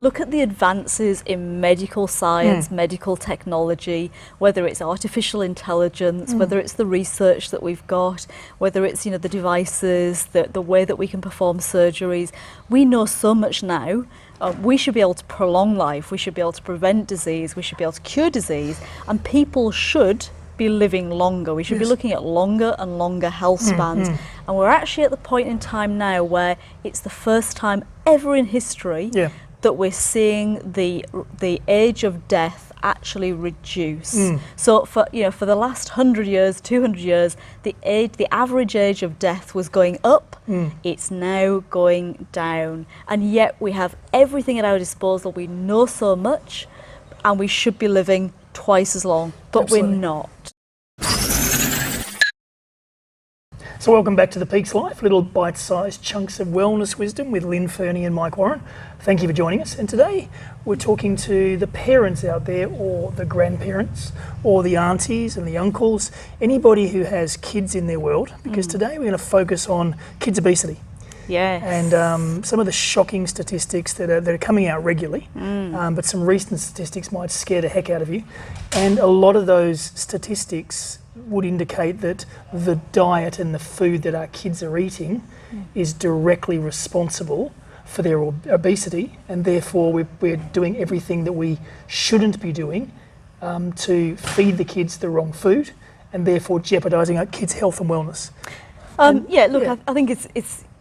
Look at the advances in medical science, medical technology, whether it's artificial intelligence, whether it's the research that we've got, whether it's, the devices, the way that we can perform surgeries. We know so much now. We should be able to prolong life, we should be able to prevent disease, we should be able to cure disease, and people should be living longer. We should be looking at longer and longer health spans. And we're actually at the point in time now where it's the first time ever in history that we're seeing the age of death actually reduce. So for the last 100 years, 200 years, the average age of death was going up. It's now going down, and yet we have everything at our disposal. We know so much, and we should be living twice as long, but we're not. So welcome back to The Peaks Life, little bite-sized chunks of wellness wisdom with Lynn Fernie and Mike Warren. Thank you for joining us. And today we're talking to the parents out there, or the grandparents, or the aunties and the uncles, anybody who has kids in their world, because today we're going to focus on kids' obesity. Yes. And some of the shocking statistics that are coming out regularly, but some recent statistics might scare the heck out of you. And a lot of those statistics would indicate that the diet and the food that our kids are eating is directly responsible for their obesity, and therefore we're doing everything that we shouldn't be doing to feed the kids the wrong food, and therefore jeopardising our kids' health and wellness. I think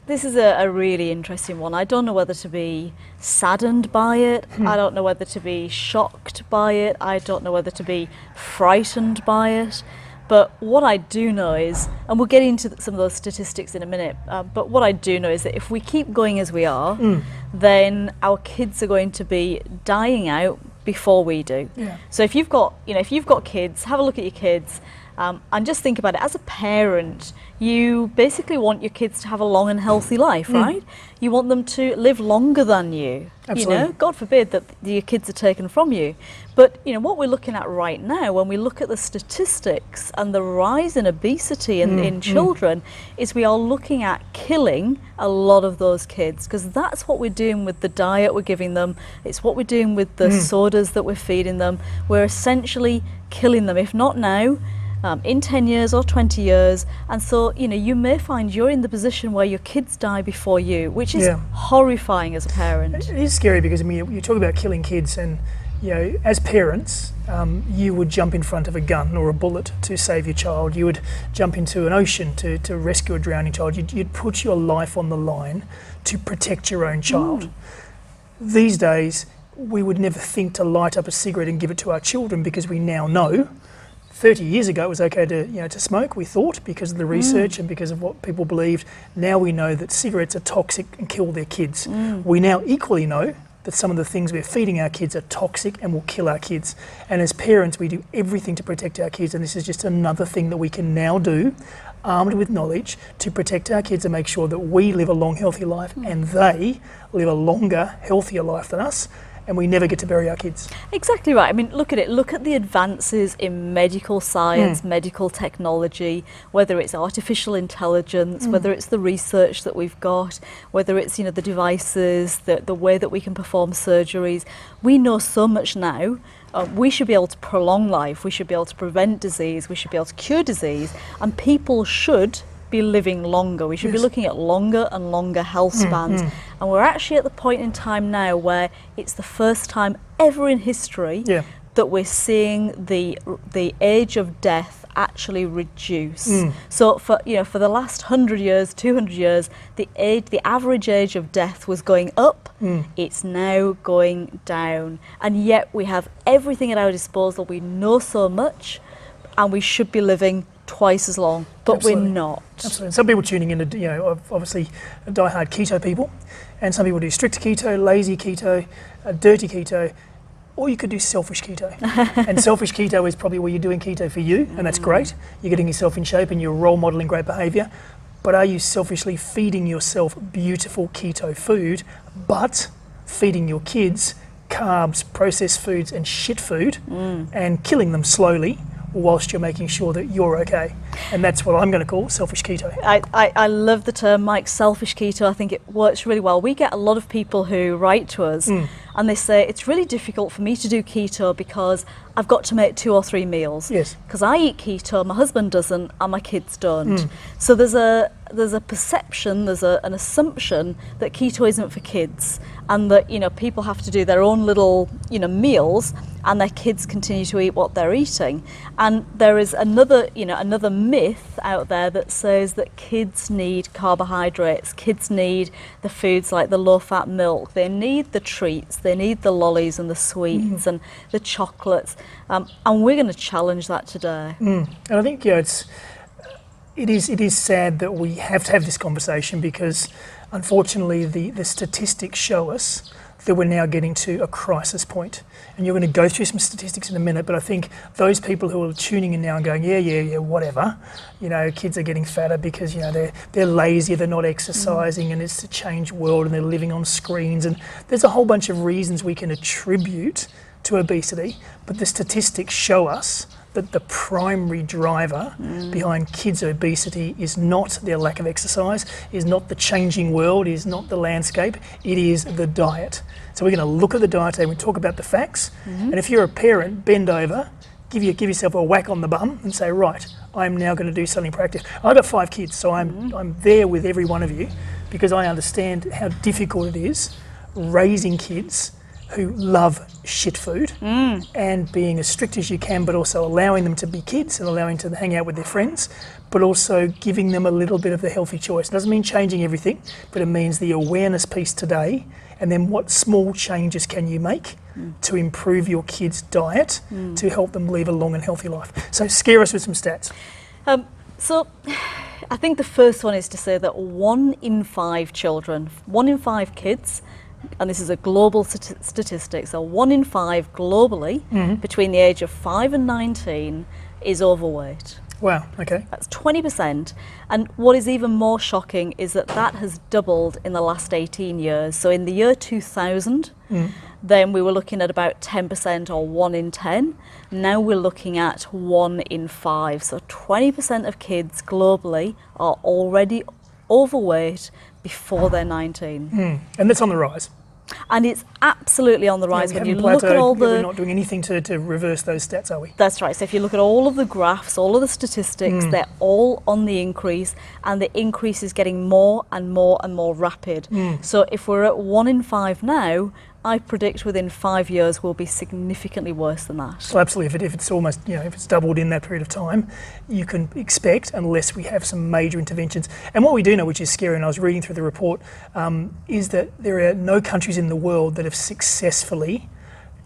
this is a really interesting one. I don't know whether to be saddened by it. I don't know whether to be shocked by it. I don't know whether to be frightened by it. But what I do know is, and we'll get into some of those statistics in a minute, but what I do know is that if we keep going as we are, then our kids are going to be dying out before we do. So if you've got kids, have a look at your kids, and just think about it. As a parent, you basically want your kids to have a long and healthy life, right? You want them to live longer than you. Absolutely. God forbid that your kids are taken from you. But what we're looking at right now, when we look at the statistics and the rise in obesity in children, is we are looking at killing a lot of those kids, because that's what we're doing with the diet we're giving them. It's what we're doing with the sodas that we're feeding them. We're essentially killing them, if not now, in 10 years or 20 years. And so, you may find you're in the position where your kids die before you, which is horrifying as a parent. It is scary because, you talk about killing kids, and, as parents, you would jump in front of a gun or a bullet to save your child. You would jump into an ocean to rescue a drowning child. You'd put your life on the line to protect your own child. These days, we would never think to light up a cigarette and give it to our children, because we now know 30 years ago it was okay to smoke, we thought, because of the research and because of what people believed. Now we know that cigarettes are toxic and kill their kids. We now equally know that some of the things we're feeding our kids are toxic and will kill our kids. And as parents, we do everything to protect our kids, and this is just another thing that we can now do, armed with knowledge, to protect our kids and make sure that we live a long, healthy life and they live a longer, healthier life than us, and we never get to bury our kids. Exactly right. Look at it. Look at the advances in medical science, medical technology, whether it's artificial intelligence, whether it's the research that we've got, whether it's, the devices, the way that we can perform surgeries. We know so much now. We should be able to prolong life. We should be able to prevent disease. We should be able to cure disease, and people should be living longer. We should be looking at longer and longer health spans. And we're actually at the point in time now where it's the first time ever in history that we're seeing the age of death actually reduce. So for the last 100 years, 200 years, the average age of death was going up. It's now going down, and yet we have everything at our disposal. We know so much, and we should be living twice as long, but we're not. Absolutely. Some people tuning in to, obviously die-hard keto people, and some people do strict keto, lazy keto, dirty keto, or you could do selfish keto. And selfish keto is probably where you're doing keto for you, and that's great. You're getting yourself in shape and you're role modeling great behaviour, but are you selfishly feeding yourself beautiful keto food, but feeding your kids carbs, processed foods and shit food, and killing them slowly, whilst you're making sure that you're okay. And that's what I'm going to call selfish keto. I love the term, Mike, selfish keto. I think it works really well. We get a lot of people who write to us and they say, it's really difficult for me to do keto because I've got to make 2 or 3 meals. Yes. Because I eat keto, my husband doesn't, and my kids don't. So there's a perception, there's an assumption that keto isn't for kids, and that, you know, people have to do their own little, you know, meals, and their kids continue to eat what they're eating. And there is another myth out there that says that kids need carbohydrates, kids need the foods like the low-fat milk, they need the treats, they need the lollies and the sweets and the chocolates, and we're going to challenge that today. And I think, you know, it is sad that we have to have this conversation, because unfortunately the statistics show us that we're now getting to a crisis point. And you're going to go through some statistics in a minute, but I think those people who are tuning in now and going, yeah, whatever, you know, kids are getting fatter because, you know, they're lazy, they're not exercising, and it's a changed world, and they're living on screens, and there's a whole bunch of reasons we can attribute to obesity, but the statistics show us that the primary driver behind kids' obesity is not their lack of exercise, is not the changing world, is not the landscape, it is the diet. So we're going to look at the diet and we talk about the facts, and if you're a parent, bend over, give yourself a whack on the bum and say, right, I'm now going to do something practical. I've got 5 kids, so I'm there with every one of you, because I understand how difficult it is raising kids who love shit food and being as strict as you can, but also allowing them to be kids and allowing them to hang out with their friends, but also giving them a little bit of the healthy choice. It doesn't mean changing everything, but it means the awareness piece today, and then what small changes can you make to improve your kids' diet to help them live a long and healthy life. So scare us with some stats. So I think the first one is to say that 1 in 5 children, 1 in 5 kids, and this is a global statistic, so 1 in 5 globally between the age of 5 and 19 is overweight. Wow, okay. That's 20%. And what is even more shocking is that has doubled in the last 18 years. So in the year 2000, then we were looking at about 10% or 1 in 10. Now we're looking at 1 in 5. So 20% of kids globally are already overweight before they're 19. And that's on the rise. And it's absolutely on the rise. Yeah, when you look at all we're not doing anything to reverse those stats, are we? That's right. So if you look at all of the graphs, all of the statistics, they're all on the increase, and the increase is getting more and more and more rapid. So if we're at 1 in 5 now, I predict within 5 years we'll be significantly worse than that. So absolutely, if it's almost, you know, if it's doubled in that period of time, you can expect, unless we have some major interventions. And what we do know, which is scary, and I was reading through the report, is that there are no countries in the world that have successfully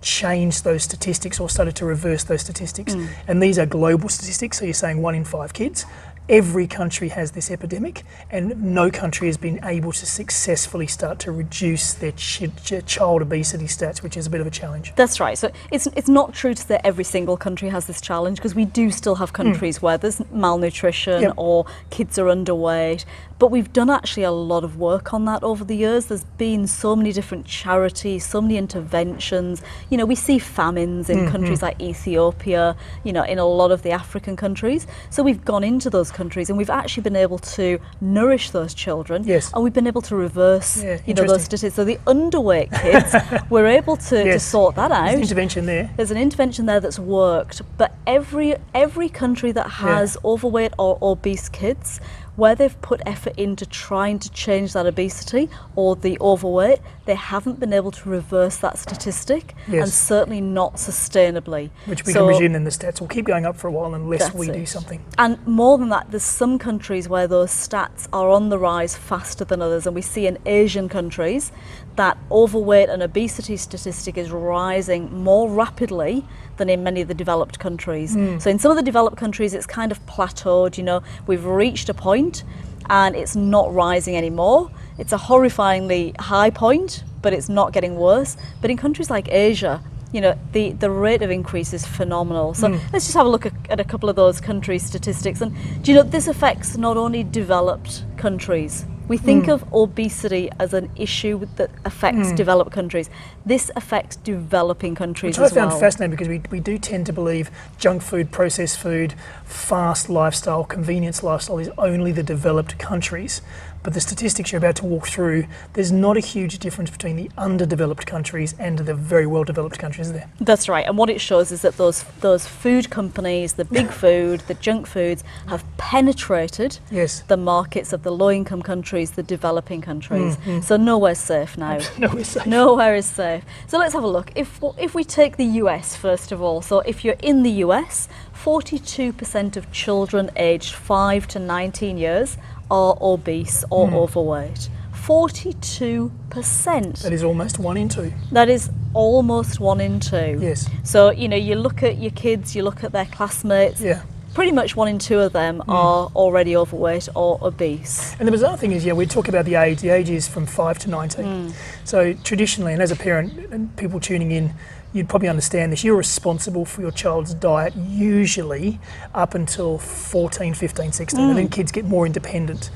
changed those statistics or started to reverse those statistics. And these are global statistics, so you're saying 1 in 5 kids. Every country has this epidemic, and no country has been able to successfully start to reduce their child obesity stats, which is a bit of a challenge. That's right. So it's not true to say every single country has this challenge, because we do still have countries where there's malnutrition or kids are underweight. But we've done actually a lot of work on that over the years. There's been so many different charities, so many interventions. You know, we see famines in countries like Ethiopia, you know, in a lot of the African countries. So we've gone into those countries and we've actually been able to nourish those children. Yes. And we've been able to reverse, you know, those statistics. So the underweight kids, we're able to sort that out. There's an intervention there. There's an intervention there that's worked. But every country that has overweight or obese kids, where they've put effort into trying to change that obesity or the overweight, they haven't been able to reverse that statistic, and certainly not sustainably. Which we can presume then the stats will keep going up for a while unless we do something. And more than that, there's some countries where those stats are on the rise faster than others, and we see in Asian countries that overweight and obesity statistic is rising more rapidly than in many of the developed countries. So in some of the developed countries it's kind of plateaued, you know, we've reached a point and it's not rising anymore. It's a horrifyingly high point, but it's not getting worse. But in countries like Asia, you know, the rate of increase is phenomenal. So let's just have a look at a couple of those country statistics. And do you know, this affects not only developed countries, We think of obesity as an issue that affects developed countries. This affects developing countries Which as well. I found fascinating because we do tend to believe junk food, processed food, fast lifestyle, convenience lifestyle is only the developed countries. But the statistics you're about to walk through, there's not a huge difference between the underdeveloped countries and the very well-developed countries, is there? That's right, and what it shows is that those food companies, the big food, the junk foods, have penetrated Yes. the markets of the low-income countries, the developing countries. So nowhere's safe now. Nowhere safe. Nowhere is safe. So let's have a look. If we take the US first of all, so if you're in the US, 42% of children aged 5 to 19 years are obese or overweight. 42%. That is almost 1 in 2. That is almost 1 in 2. Yes. So, you look at your kids, you look at their classmates, Yeah. pretty much 1 in 2 of them are already overweight or obese. And the bizarre thing is, we talk about the age. The age is from 5 to 19. So traditionally, and as a parent and people tuning in, you'd probably understand this, you're responsible for your child's diet usually up until 14, 15, 16, and then kids get more independent.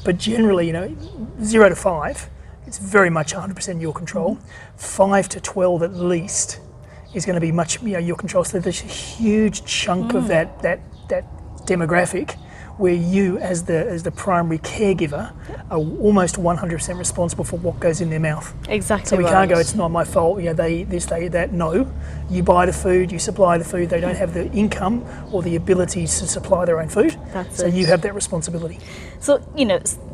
But generally, 0 to 5, it's very much 100% your control. 5 to 12 at least is going to be much your control. So there's a huge chunk of that demographic where you, as the primary caregiver, are almost 100% responsible for what goes in their mouth. Exactly. So we right. can't go, it's not my fault, they this, they that. No, you buy the food, you supply the food. They don't have the income or the ability to supply their own food. That's so it. you have that responsibility. So,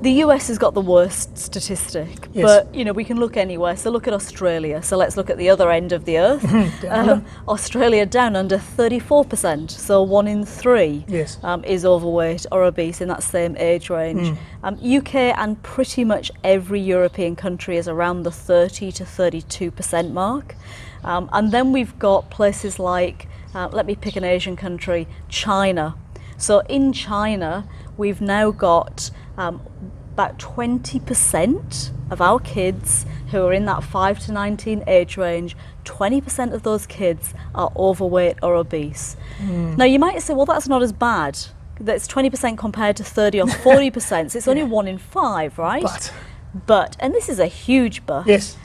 the US has got the worst statistic, Yes. but, we can look anywhere. So look at Australia. So let's look at the other end of the earth. Down under. Australia down under 34%. So 1 in 3 Yes. is overweight or obese in that same age range. UK and pretty much every European country is around the 30 to 32% mark. And then we've got places like, let me pick an Asian country, China. So in China, we've now got about 20% of our kids who are in that 5 to 19 age range, 20% of those kids are overweight or obese. Now you might say, well, that's not as bad. That's 20% compared to 30 or 40%. So it's only 1 in 5, right? But, and this is a huge but. Yes.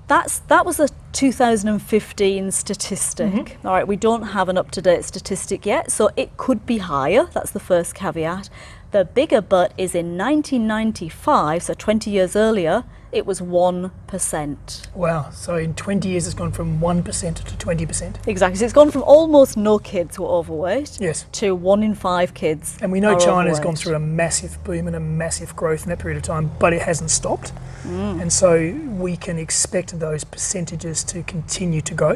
That was a 2015 statistic. All right, we don't have an up-to-date statistic yet, so it could be higher. That's the first caveat. The bigger but is in 1995, so 20 years earlier, it was 1%. Wow. So in 20 years, it's gone from 1% to 20%. Exactly. So it's gone from almost no kids who are overweight Yes. to 1 in 5 kids. And we know are China's overweight. gone through a massive boom and a massive growth in that period of time, but it hasn't stopped. And so we can expect those percentages to continue to grow.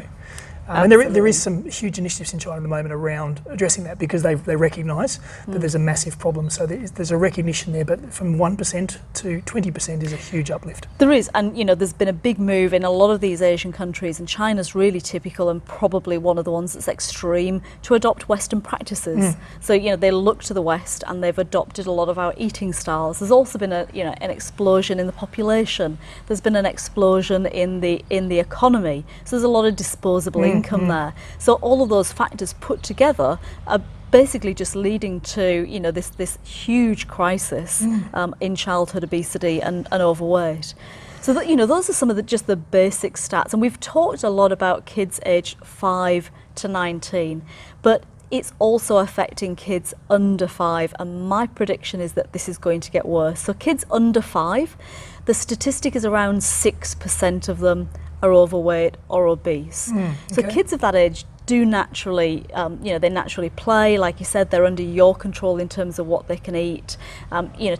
And there is some huge initiatives in China at the moment around addressing that because they recognise that there's a massive problem. So there's a recognition there, but from 1% to 20% is a huge uplift. There is, and there's been a big move in a lot of these Asian countries, and China's really typical and probably one of the ones that's extreme to adopt Western practices. So they look to the West and they've adopted a lot of our eating styles. There's also been an explosion in the population. There's been an explosion in the economy. So there's a lot of disposable income there. So all of those factors put together are basically just leading to this huge crisis in childhood obesity and overweight. So that those are some of the basic stats, and we've talked a lot about kids aged 5 to 19, but it's also affecting kids under 5, and my prediction is that this is going to get worse. So kids under 5, the statistic is around 6% of them are overweight or obese. So kids of that age do naturally, they naturally play. Like you said, they're under your control in terms of what they can eat.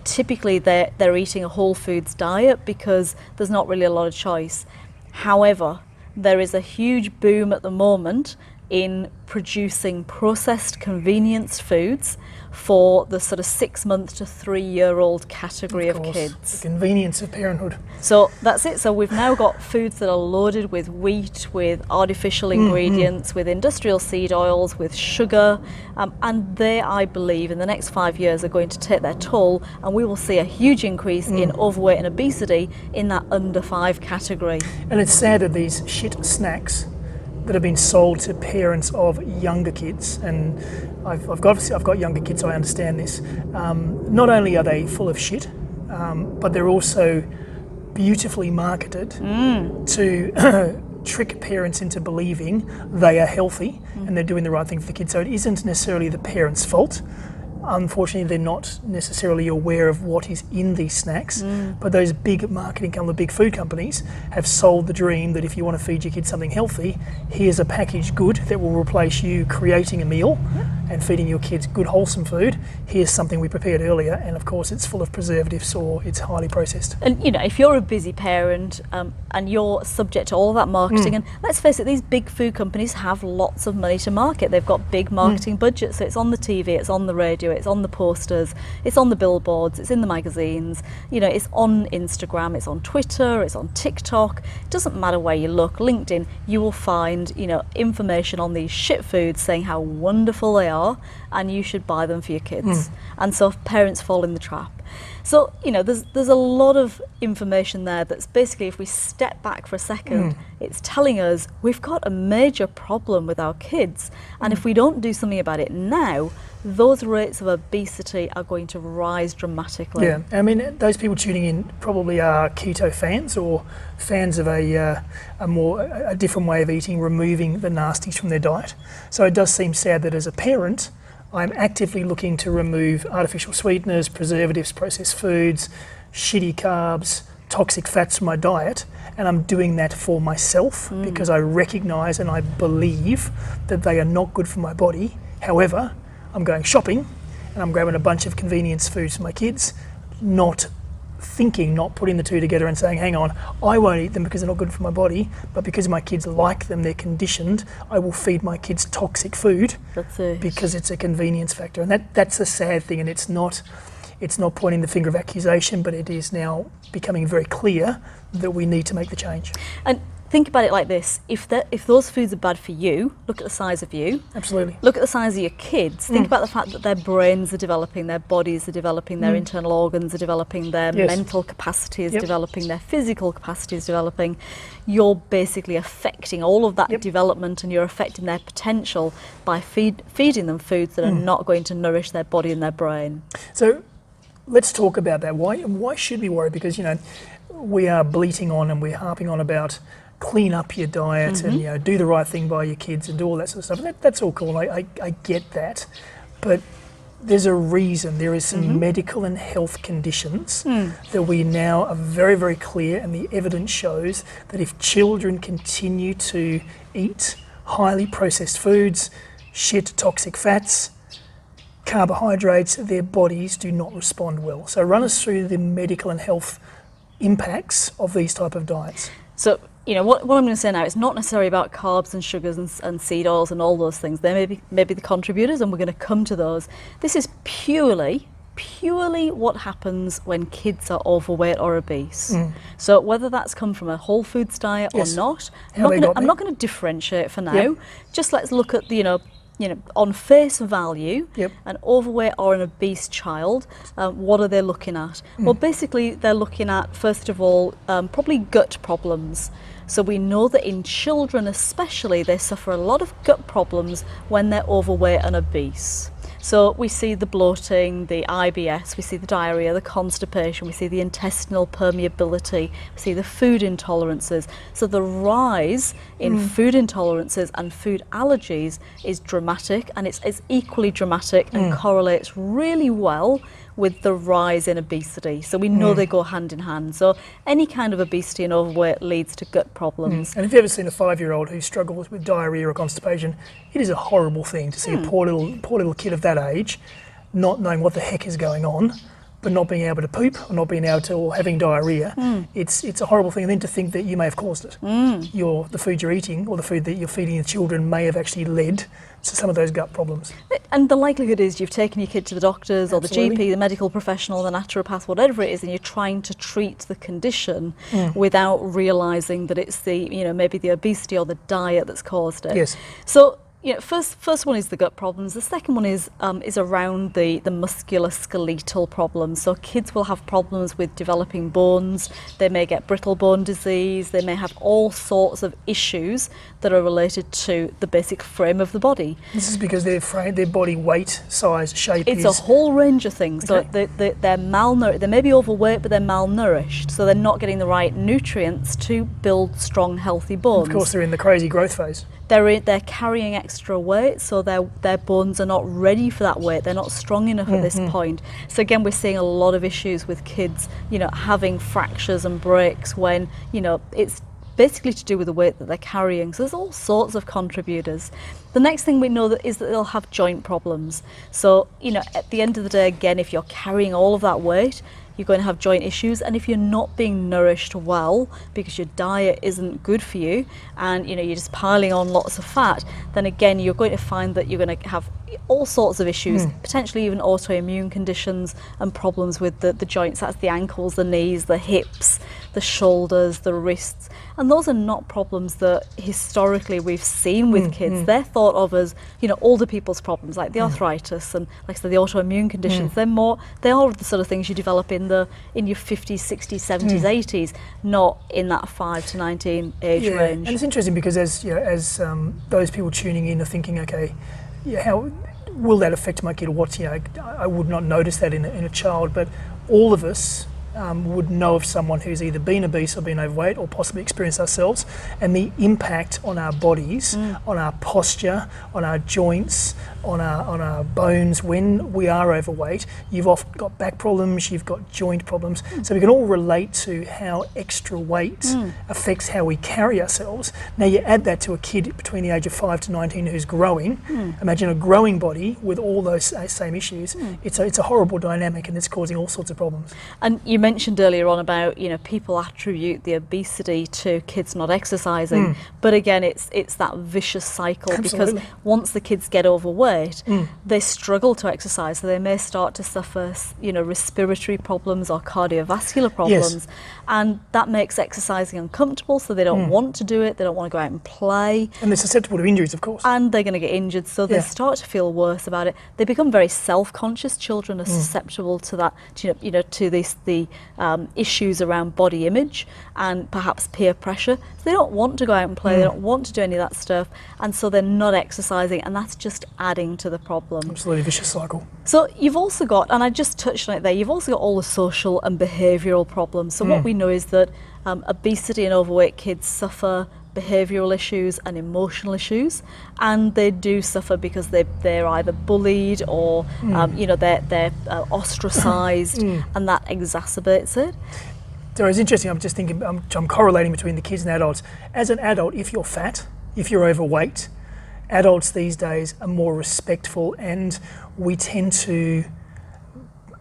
Typically they're eating a whole foods diet because there's not really a lot of choice. However, there is a huge boom at the moment in producing processed convenience foods for the sort of 6-month to 3-year-old category of kids. The convenience of parenthood. So that's it. So we've now got foods that are loaded with wheat, with artificial ingredients, with industrial seed oils, with sugar, and they, I believe, in the next 5 years are going to take their toll, and we will see a huge increase in overweight and obesity in that under 5 category. And it's sad that these shit snacks that have been sold to parents of younger kids, and I've got younger kids, so I understand this. Not only are they full of shit, but they're also beautifully marketed to trick parents into believing they are healthy and they're doing the right thing for the kids. So it isn't necessarily the parents' fault. Unfortunately, they're not necessarily aware of what is in these snacks, but those big marketing companies, big food companies, have sold the dream that if you want to feed your kids something healthy, here's a packaged good that will replace you creating a meal and feeding your kids good, wholesome food. Here's something we prepared earlier, and of course it's full of preservatives or it's highly processed. And you know, if you're a busy parent and you're subject to all of that marketing, and let's face it, these big food companies have lots of money to market. They've got big marketing budgets, so it's on the TV, it's on the radio, it's on the posters, it's on the billboards, it's in the magazines, you know, it's on Instagram, it's on Twitter, it's on TikTok. It doesn't matter where you look, LinkedIn, you will find, you know, information on these shit foods saying how wonderful they are and you should buy them for your kids. And so parents fall in the trap. So, you know, there's a lot of information there that's basically, if we step back for a second, it's telling us we've got a major problem with our kids. And if we don't do something about it now, those rates of obesity are going to rise dramatically. Yeah, I mean, those people tuning in probably are keto fans or fans of a different way of eating, removing the nasties from their diet. So it does seem sad that as a parent, I'm actively looking to remove artificial sweeteners, preservatives, processed foods, shitty carbs, toxic fats from my diet, and I'm doing that for myself because I recognise and I believe that they are not good for my body. However, I'm going shopping and I'm grabbing a bunch of convenience foods for my kids, not putting the two together and saying, hang on, I won't eat them because they're not good for my body, but because my kids like them, they're conditioned, I will feed my kids toxic food because it's a convenience factor. And that's a sad thing, and it's not pointing the finger of accusation, but it is now becoming very clear that we need to make the change. And think about it like this, if those foods are bad for you, look at the size of you. Absolutely. Look at the size of your kids. Think about the fact that their brains are developing, their bodies are developing, their internal organs are developing, their mental capacity is developing, their physical capacity is developing. You're basically affecting all of that development, and you're affecting their potential by feeding them foods that are not going to nourish their body and their brain. So let's talk about that. Why should we worry? Because, you know, we are bleating on and we're harping on about clean up your diet and, you know, do the right thing by your kids and do all that sort of stuff. And that's all cool. I get that. But there's a reason. There is some medical and health conditions that we now are very, very clear, and the evidence shows that if children continue to eat highly processed foods, shit toxic fats, carbohydrates, their bodies do not respond well. So run us through the medical and health impacts of these type of diets. So, you know, what I'm going to say now, it's not necessarily about carbs and sugars and seed oils and all those things. They may be the contributors, and we're going to come to those. This is purely what happens when kids are overweight or obese. So whether that's come from a whole foods diet or not, I'm not going to differentiate for now. Just let's look at the, on face value, an overweight or an obese child, what are they looking at? Well, basically, they're looking at, first of all, probably gut problems. So we know that in children especially, they suffer a lot of gut problems when they're overweight and obese. So we see the bloating, the IBS, we see the diarrhea, the constipation, we see the intestinal permeability, we see the food intolerances. So the rise in food intolerances and food allergies is dramatic, and it's equally dramatic and correlates really well with the rise in obesity. So we know they go hand in hand. So any kind of obesity and overweight leads to gut problems. And if you've ever seen a 5-year-old who struggles with diarrhea or constipation, it is a horrible thing to see a poor little kid of that age not knowing what the heck is going on, but not being able to poop or not being able to, or having diarrhea. It's a horrible thing. And then to think that you may have caused it. The food you're eating or the food that you're feeding your children may have actually led to some of those gut problems. And the likelihood is you've taken your kid to the doctors or the GP, the medical professional, the naturopath, whatever it is, and you're trying to treat the condition without realising that it's the, maybe the obesity or the diet that's caused it. Yes. So first one is the gut problems. The second one is around the musculoskeletal problems. So kids will have problems with developing bones. They may get brittle bone disease. They may have all sorts of issues that are related to the basic frame of the body. This is because their body weight, size, shape It's a whole range of things. Okay. So they're malnourished. They may be overweight, but they're malnourished. So they're not getting the right nutrients to build strong, healthy bones. Of course, they're in the crazy growth phase. They're carrying extra weight, so their bones are not ready for that weight. They're not strong enough at this point. So again, we're seeing a lot of issues with kids, having fractures and breaks when, it's basically to do with the weight that they're carrying. So there's all sorts of contributors. The next thing we know is that they'll have joint problems. So, at the end of the day, again, if you're carrying all of that weight, you're going to have joint issues. And if you're not being nourished well because your diet isn't good for you and you're just piling on lots of fat, then again you're going to find that you're going to have all sorts of issues, potentially even autoimmune conditions and problems with the joints. That's the ankles, the knees, the hips, the shoulders, the wrists. And those are not problems that historically we've seen with kids. They're thought of as, older people's problems, like the arthritis and, like I said, the autoimmune conditions. They are the sort of things you develop in your 50s, 60s, 70s, 80s, not in that 5 to 19 age range. And it's interesting because as those people tuning in are thinking, okay, how will that affect my kid? I would not notice that in a child, but all of us would know of someone who's either been obese or been overweight or possibly experienced ourselves, and the impact on our bodies, on our posture, on our joints, on our bones when we are overweight. You've often got back problems, you've got joint problems, so we can all relate to how extra weight affects how we carry ourselves. Now you add that to a kid between the age of 5 to 19 who's growing. Imagine a growing body with all those same issues. It's a horrible dynamic, and it's causing all sorts of problems. And you mentioned earlier on about people attribute the obesity to kids not exercising, but again it's that vicious cycle. Absolutely. Because once the kids get overweight, they struggle to exercise, so they may start to suffer respiratory problems or cardiovascular problems, and that makes exercising uncomfortable, so they don't want to do it, they don't want to go out and play, and they're susceptible to injuries, of course, and they're going to get injured, so they start to feel worse about it. They become very self-conscious. Children are susceptible to that, to the issues around body image and perhaps peer pressure. So they don't want to go out and play, they don't want to do any of that stuff, and so they're not exercising, and that's just adding to the problem. Absolutely vicious cycle. So you've also got, and I just touched on it there, you've also got all the social and behavioural problems. So what we know is that obesity and overweight kids suffer behavioural issues and emotional issues, and they do suffer because they're either bullied or they're ostracised, and that exacerbates it. So it's interesting, I'm just thinking, I'm correlating between the kids and adults. As an adult, if you're fat, if you're overweight, adults these days are more respectful, and we tend to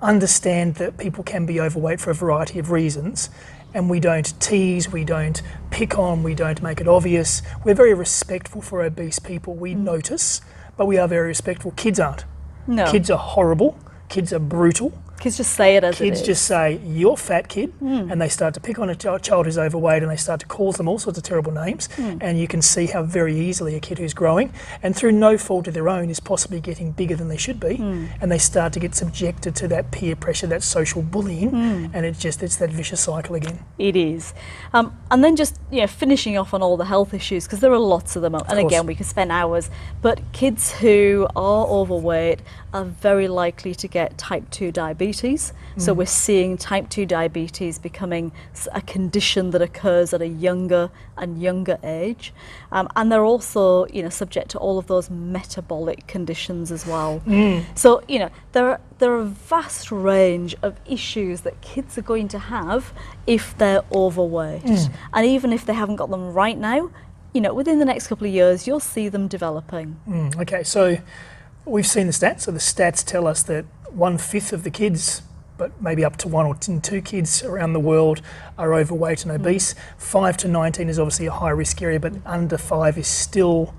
understand that people can be overweight for a variety of reasons, and we don't tease, we don't pick on, we don't make it obvious. We're very respectful for obese people. We notice, but we are very respectful. Kids aren't. No. Kids are horrible. Kids are brutal. Kids just say it as it is. Kids just say, "You're fat, kid," and they start to pick on a child who's overweight, and they start to call them all sorts of terrible names. And you can see how very easily a kid who's growing, and through no fault of their own, is possibly getting bigger than they should be, and they start to get subjected to that peer pressure, that social bullying, and it's that vicious cycle again. It is. And then just finishing off on all the health issues, because there are lots of them, and again we could spend hours, but kids who are overweight are very likely to get type 2 diabetes. So we're seeing type 2 diabetes becoming a condition that occurs at a younger and younger age. And they're also subject to all of those metabolic conditions as well. So there are a vast range of issues that kids are going to have if they're overweight. And even if they haven't got them right now, within the next couple of years you'll see them developing. Okay, so we've seen the stats. So the stats tell us that 1/5 of the kids, but maybe up to 1 or 2 kids around the world, are overweight and obese. 5 to 19 is obviously a high risk area, but under 5 is still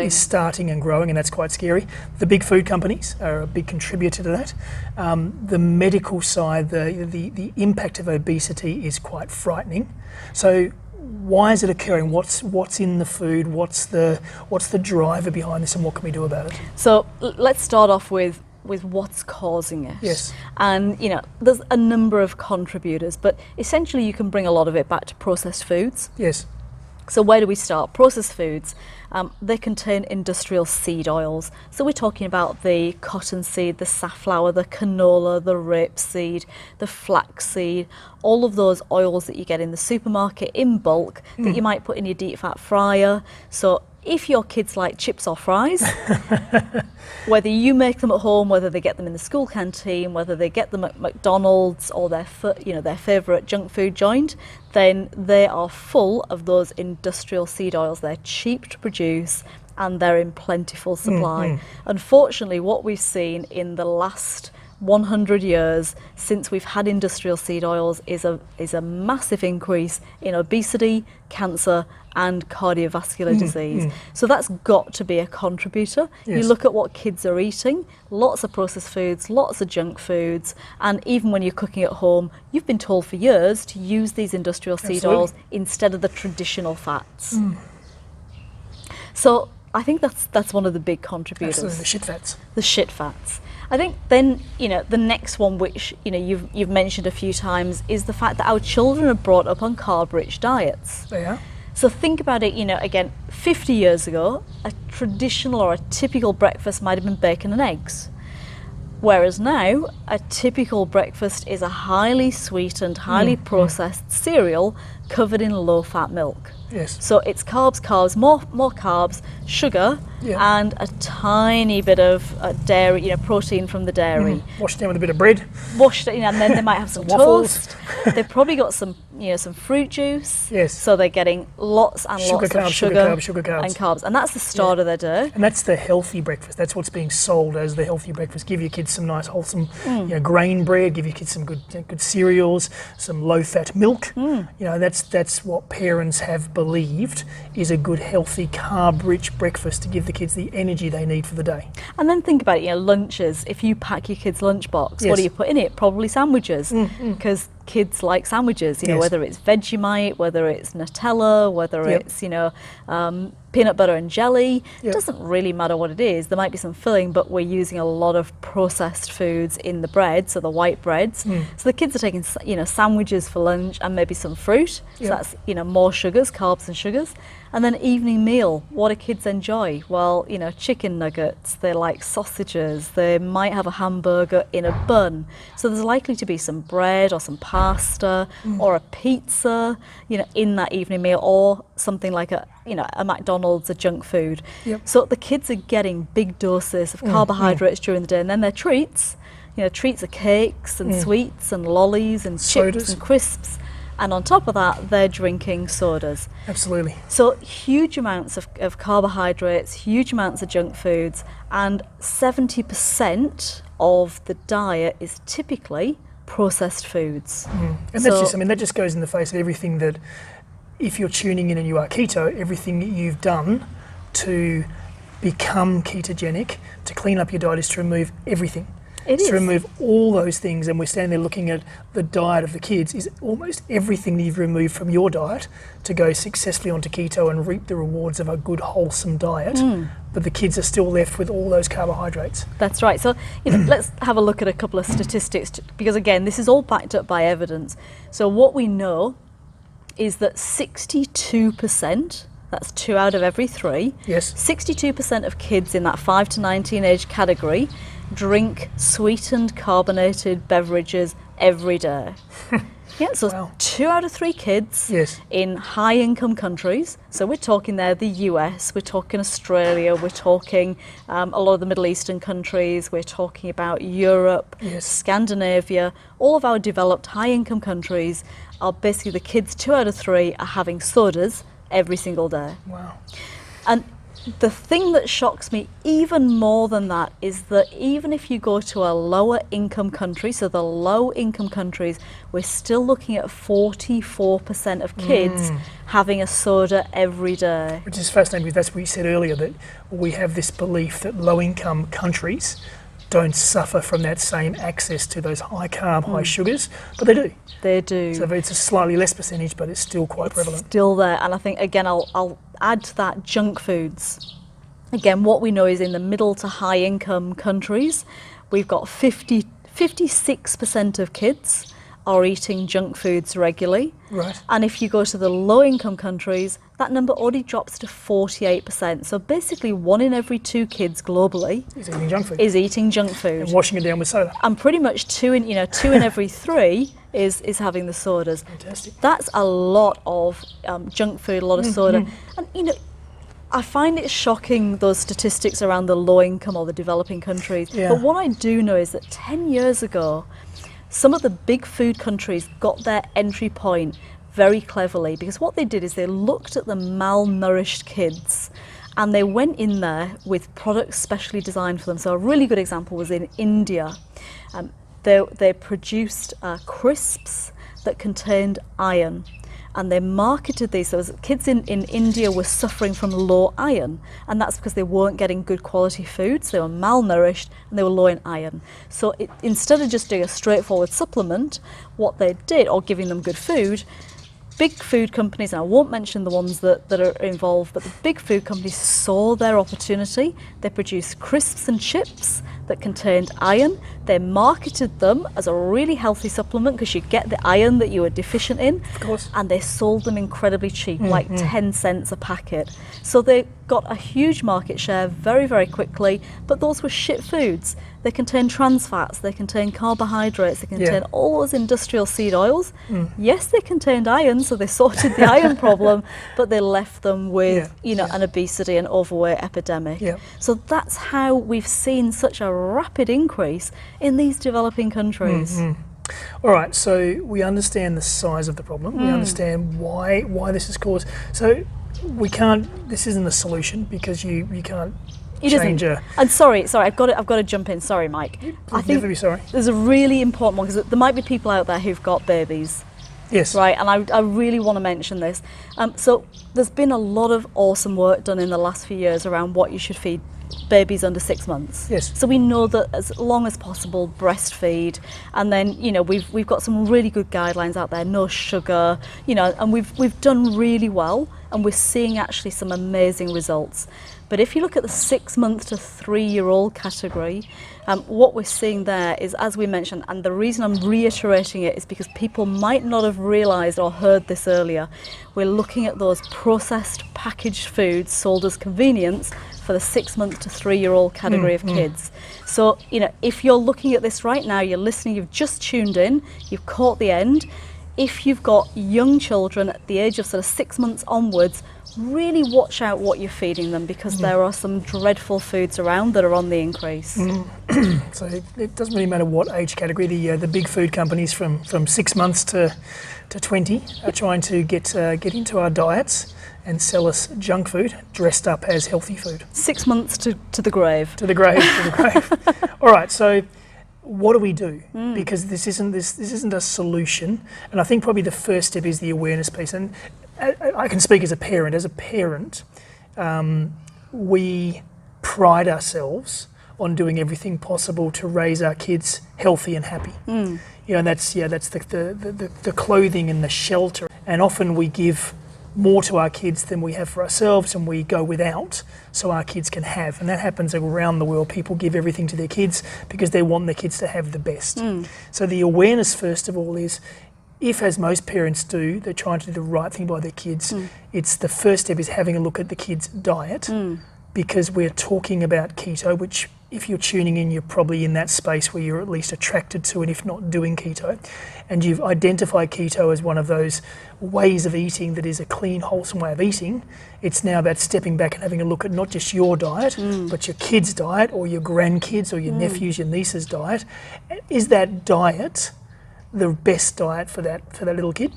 starting and growing, and that's quite scary. The big food companies are a big contributor to that. The medical side, the impact of obesity is quite frightening. So why is it occurring? What's in the food? What's the driver behind this, and what can we do about it? So let's start off with what's causing it. Yes. And there's a number of contributors, but essentially you can bring a lot of it back to processed foods. Yes. So where do we start? Processed foods, they contain industrial seed oils. So we're talking about the cottonseed, the safflower, the canola, the rapeseed, the flaxseed, all of those oils that you get in the supermarket in bulk that you might put in your deep fat fryer. So if your kids like chips or fries, whether you make them at home, whether they get them in the school canteen, whether they get them at McDonald's or their favourite junk food joint, then they are full of those industrial seed oils. They're cheap to produce and they're in plentiful supply. Unfortunately, what we've seen in the last 100 years since we've had industrial seed oils is a massive increase in obesity, cancer and cardiovascular disease. So that's got to be a contributor. Yes. You look at what kids are eating, lots of processed foods, lots of junk foods, and even when you're cooking at home, you've been told for years to use these industrial seed oils instead of the traditional fats. So I think that's one of the big contributors. Absolutely, the shit fats. The shit fats. I think then, the next one, which, you've mentioned a few times, is the fact that our children are brought up on carb-rich diets. They are. So think about it, again, 50 years ago, a traditional or a typical breakfast might have been bacon and eggs. Whereas now, a typical breakfast is a highly sweetened, highly processed cereal covered in low-fat milk. Yes. So it's carbs, more carbs, sugar, and a tiny bit of dairy, protein from the dairy. Washed down with a bit of bread. And then they might have some Waffles. toast. They've probably got some fruit juice. Yes. So they're getting lots and Sugar lots carbs, of sugar carbs. and carbs, and that's the start of their day. And that's the healthy breakfast. That's what's being sold as the healthy breakfast. Give your kids some nice wholesome, grain bread. Give your kids some good cereals, some low-fat milk. That's what parents have believed is a good, healthy, carb-rich breakfast to give the kids the energy they need for the day. And then think about it, lunches. If you pack your kids' lunchbox, Yes. what do you put in it? Probably sandwiches, because kids like sandwiches. Whether it's Vegemite, whether it's Nutella, whether it's peanut butter and jelly. It doesn't really matter what it is. There might be some filling, but we're using a lot of processed foods in the bread, so the white breads. So the kids are taking sandwiches for lunch and maybe some fruit. So that's more sugars, carbs and sugars. And then evening meal, what do kids enjoy? Well, chicken nuggets, they like sausages, they might have a hamburger in a bun. So there's likely to be some bread or some pasta or a pizza, in that evening meal, or something like a McDonald's, a junk food. So the kids are getting big doses of carbohydrates during the day, and then their treats, treats are cakes and sweets and lollies and Sodas. chips and crisps. And on top of that, they're drinking sodas. Absolutely. So huge amounts of carbohydrates, huge amounts of junk foods, and 70% of the diet is typically processed foods. And that just goes in the face of everything that, if you're tuning in and you are keto, everything that you've done to become ketogenic, to clean up your diet, is to remove everything. It is. To remove all those things, and we're standing there looking at the diet of the kids, is almost everything that you've removed from your diet to go successfully onto keto and reap the rewards of a good, wholesome diet. But the kids are still left with all those carbohydrates. That's right. So let's have a look at a couple of statistics, because again, this is all backed up by evidence. So what we know is that 62%, that's 2 out of every 3, 62% of kids in that 5 to 19 age category drink sweetened carbonated beverages every day. So 2 out of 3 kids in high income countries. So we're talking there the US, we're talking Australia, we're talking a lot of the Middle Eastern countries, we're talking about Europe, Scandinavia, all of our developed high income countries are basically the kids, 2 out of 3 are having sodas every single day. Wow. And the thing that shocks me even more than that is that even if you go to a lower income country, so the low income countries, we're still looking at 44% of kids having a soda every day. Which is fascinating, because that's what you said earlier, that we have this belief that low income countries don't suffer from that same access to those high carb, high sugars, but they do. They do. So it's a slightly less percentage, but it's still quite prevalent. Still there, and I think again I'll add to that junk foods. Again, what we know is in the middle to high income countries, we've got 56% of kids are eating junk foods regularly. Right. And if you go to the low income countries, that number only drops to 48%. So basically 1 in every 2 kids globally Is eating junk food. is eating junk food. And washing it down with soda. And pretty much 2 in every 3 is having the sodas. Fantastic. That's a lot of junk food, a lot of soda. And I find it shocking, those statistics around the low income or the developing countries. Yeah. But what I do know is that 10 years ago, some of the big food countries got their entry point very cleverly, because what they did is they looked at the malnourished kids and they went in there with products specially designed for them. So a really good example was in India. They produced crisps that contained iron, and they marketed these. So kids in India were suffering from low iron, and that's because they weren't getting good quality foods. They were malnourished and they were low in iron. So instead of just doing a straightforward supplement, what they did, or giving them good food, big food companies, and I won't mention the ones that are involved, but the big food companies saw their opportunity. They produced crisps and chips that contained iron. They marketed them as a really healthy supplement because you get the iron that you were deficient in. Of course. And they sold them incredibly cheap, like 10 cents a packet. So they got a huge market share very, very quickly, but those were shit foods. They contain trans fats, they contain carbohydrates, they contain all those industrial seed oils. Yes, they contained iron, so they sorted the iron problem, but they left them with, an obesity and overweight epidemic. Yeah. So that's how we've seen such a rapid increase in these developing countries. All right, so we understand the size of the problem. We understand why this is caused. So this isn't a solution, because you can't change a... And sorry, I've got to jump in. Sorry, Mike. I think never be sorry. there's a really important one, because there might be people out there who've got babies. Yes. Right, and I really want to mention this. So there's been a lot of awesome work done in the last few years around what you should feed babies under 6 months. Yes. So we know that as long as possible, breastfeed, and then we've got some really good guidelines out there, no sugar, and we've done really well, and we're seeing actually some amazing results. But if you look at the 6 month to 3 year old category, what we're seeing there is, as we mentioned, and the reason I'm reiterating it is because people might not have realised or heard this earlier, we're looking at those processed packaged foods sold as convenience for the 6 month to 3 year old category of kids. So, if you're looking at this right now, you're listening, you've just tuned in, you've caught the end. If you've got young children at the age of sort of 6 months onwards, really watch out what you're feeding them, because there are some dreadful foods around that are on the increase. So it doesn't really matter what age category. The big food companies from 6 months to 20 are trying to get into our diets and sell us junk food dressed up as healthy food. 6 months to the grave. To the grave. All right, so what do we do? Because this isn't a solution, and I think probably the first step is the awareness piece. And I can speak as a parent. As a parent, we pride ourselves on doing everything possible to raise our kids healthy and happy. And that's the clothing and the shelter. And often we give more to our kids than we have for ourselves, and we go without so our kids can have. And that happens around the world. People give everything to their kids because they want their kids to have the best. So the awareness, first of all, is, if, as most parents do, they're trying to do the right thing by their kids, it's the first step is having a look at the kids' diet, because we're talking about keto, which, if you're tuning in, you're probably in that space where you're at least attracted to, and if not doing keto, and you've identified keto as one of those ways of eating that is a clean, wholesome way of eating. It's now about stepping back and having a look at not just your diet, but your kids' diet, or your grandkids, or your nephews, your nieces' diet. Is that diet the best diet for that little kid?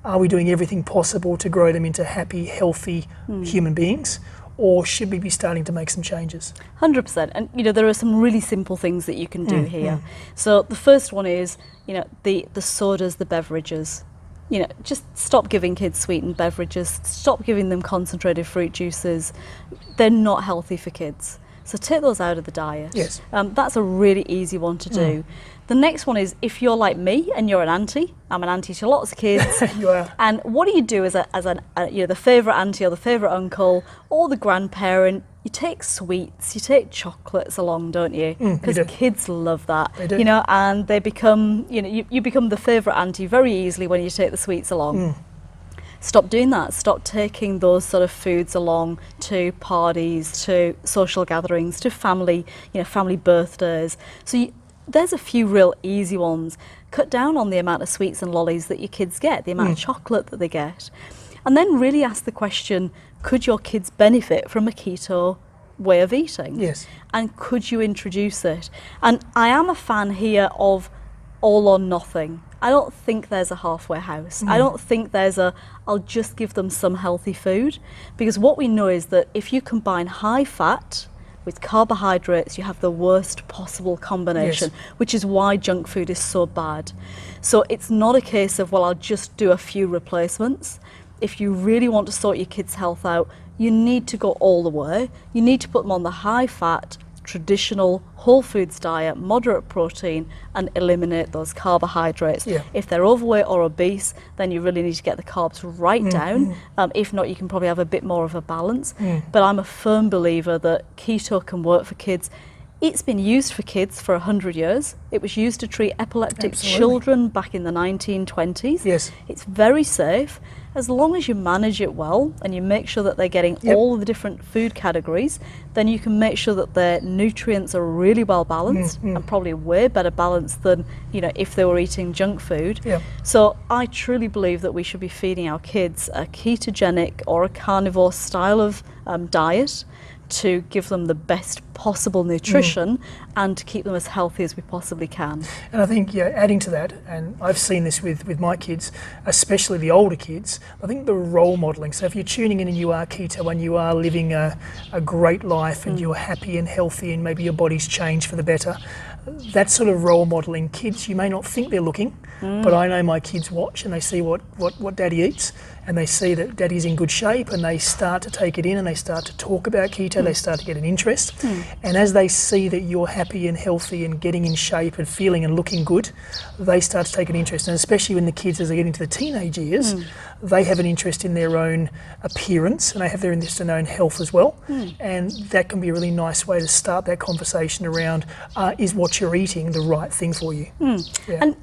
Are we doing everything possible to grow them into happy, healthy human beings? Or should we be starting to make some changes? 100%. And there are some really simple things that you can do here. So the first one is, the sodas, the beverages. Just stop giving kids sweetened beverages. Stop giving them concentrated fruit juices. They're not healthy for kids. So take those out of the diet. Yes. That's a really easy one to do. The next one is if you're like me and you're an auntie. I'm an auntie to lots of kids. You are. And what do you do as the favourite auntie or the favourite uncle or the grandparent? You take sweets, you take chocolates along, don't you? Because kids love that. They do. You know, and they become, you become the favourite auntie very easily when you take the sweets along. Stop doing that. Stop taking those sort of foods along to parties, to social gatherings, to family, family birthdays. So there's a few real easy ones. Cut down on the amount of sweets and lollies that your kids get, the amount of chocolate that they get. And then really ask the question, could your kids benefit from a keto way of eating? Yes. And could you introduce it? And I am a fan here of all or nothing. I don't think there's a halfway house. I don't think there's I'll just give them some healthy food. Because what we know is that if you combine high fat with carbohydrates, you have the worst possible combination, which is why junk food is so bad. So it's not a case of, well, I'll just do a few replacements. If you really want to sort your kids' health out, you need to go all the way. You need to put them on the high fat, traditional whole foods diet, moderate protein, and eliminate those carbohydrates. If they're overweight or obese, then you really need to get the carbs right down. If not, you can probably have a bit more of a balance. But I'm a firm believer that keto can work for kids. It's been used for kids for 100 years. It was used to treat epileptic children back in the 1920s. Yes. It's very safe. As long as you manage it well and you make sure that they're getting all of the different food categories, then you can make sure that their nutrients are really well balanced and probably way better balanced than, if they were eating junk food. So I truly believe that we should be feeding our kids a ketogenic or a carnivore style of diet to give them the best possible nutrition and to keep them as healthy as we possibly can. And I think, adding to that, and I've seen this with my kids, especially the older kids, I think the role modelling. So if you're tuning in and you are keto and you are living a great life and you're happy and healthy and maybe your body's changed for the better, that sort of role modelling, kids, you may not think they're looking, but I know my kids watch and they see what daddy eats and they see that daddy's in good shape and they start to take it in and they start to talk about keto, they start to get an interest. And as they see that you're happy and healthy and getting in shape and feeling and looking good, they start to take an interest. And especially when the kids, as they get into the teenage years, they have an interest in their own appearance and they have their interest in their own health as well. And that can be a really nice way to start that conversation around, is what you're eating the right thing for you? And,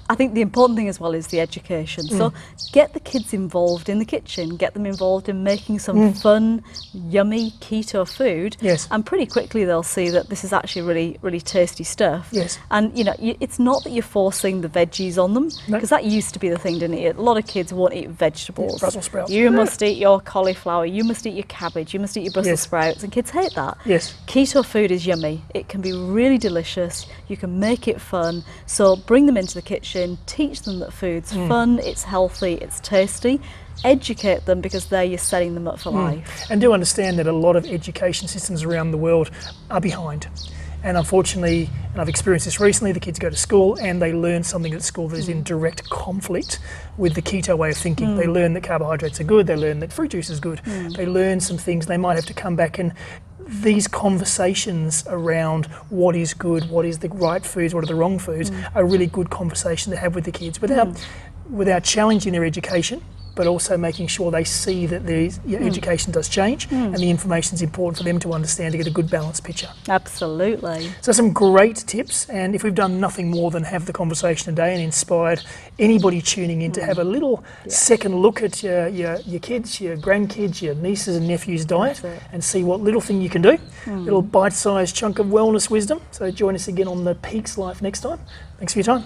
I think the important thing as well is the education. So get the kids involved in the kitchen, get them involved in making some fun, yummy keto food. And pretty quickly they'll see that this is actually really, really tasty stuff. And, it's not that you're forcing the veggies on them, because that used to be the thing, didn't it? A lot of kids won't eat vegetables. Brussels sprouts. You must eat your cauliflower, you must eat your cabbage, you must eat your Brussels sprouts, and kids hate that. Keto food is yummy. It can be really delicious. You can make it fun. So bring them into the kitchen, teach them that food's fun, it's healthy, it's tasty. Educate them, because there you're setting them up for life. And do understand that a lot of education systems around the world are behind. And unfortunately, and I've experienced this recently, the kids go to school and they learn something at school that is in direct conflict with the keto way of thinking. They learn that carbohydrates are good, they learn that fruit juice is good, they learn some things, they might have to come back and these conversations around what is good, what is the right foods, what are the wrong foods, are really good conversation to have with the kids without challenging their education, but also making sure they see that education does change and the information is important for them to understand to get a good balanced picture. Absolutely. So some great tips, and if we've done nothing more than have the conversation today and inspired anybody tuning in to have a little second look at your kids, your grandkids, your nieces and nephews' diet and see what little thing you can do, little bite-sized chunk of wellness wisdom. So join us again on the Peaks Life next time. Thanks for your time.